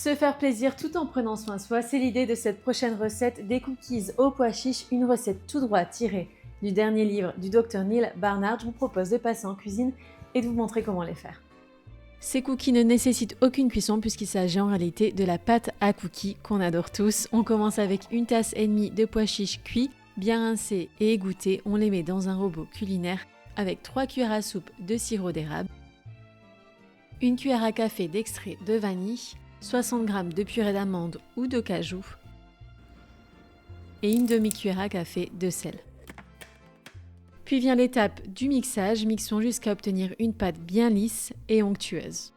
Se faire plaisir tout en prenant soin de soi, c'est l'idée de cette prochaine recette des cookies aux pois chiches, une recette tout droit tirée du dernier livre du Dr Neil Barnard. Je vous propose de passer en cuisine et de vous montrer comment les faire. Ces cookies ne nécessitent aucune cuisson puisqu'il s'agit en réalité de la pâte à cookies qu'on adore tous. On commence avec 1,5 tasse de pois chiches cuits, bien rincés et égouttés. On les met dans un robot culinaire avec 3 cuillères à soupe de sirop d'érable, 1 cuillère à café d'extrait de vanille, 60 g de purée d'amande ou de cajou et une demi-cuillère à café de sel. Puis vient l'étape du mixage, mixons jusqu'à obtenir une pâte bien lisse et onctueuse.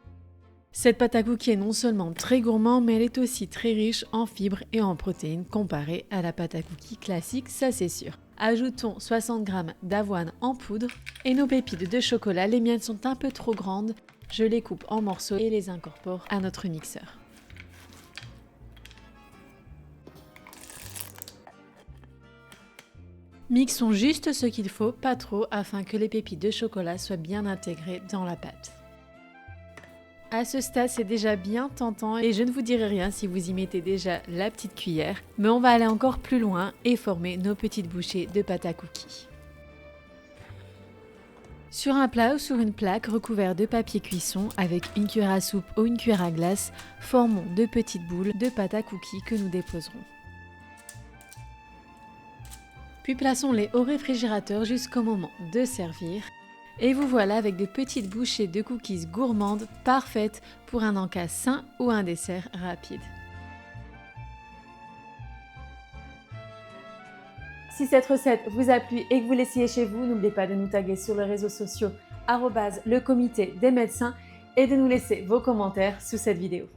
Cette pâte à cookies est non seulement très gourmande, mais elle est aussi très riche en fibres et en protéines comparée à la pâte à cookies classique, ça c'est sûr. Ajoutons 60 g d'avoine en poudre et nos pépites de chocolat. Les miennes sont un peu trop grandes, je les coupe en morceaux et les incorpore à notre mixeur. Mixons juste ce qu'il faut, pas trop, afin que les pépites de chocolat soient bien intégrées dans la pâte. À ce stade, c'est déjà bien tentant et je ne vous dirai rien si vous y mettez déjà la petite cuillère, mais on va aller encore plus loin et former nos petites bouchées de pâte à cookies. Sur un plat ou sur une plaque recouvert de papier cuisson avec 1 cuillère à soupe ou 1 cuillère à glace, formons de petites boules de pâte à cookies que nous déposerons. Puis plaçons-les au réfrigérateur jusqu'au moment de servir. Et vous voilà avec de petites bouchées de cookies gourmandes parfaites pour un encas sain ou un dessert rapide. Si cette recette vous a plu et que vous l'essayez chez vous, n'oubliez pas de nous taguer sur les réseaux sociaux @le comité des médecins et de nous laisser vos commentaires sous cette vidéo.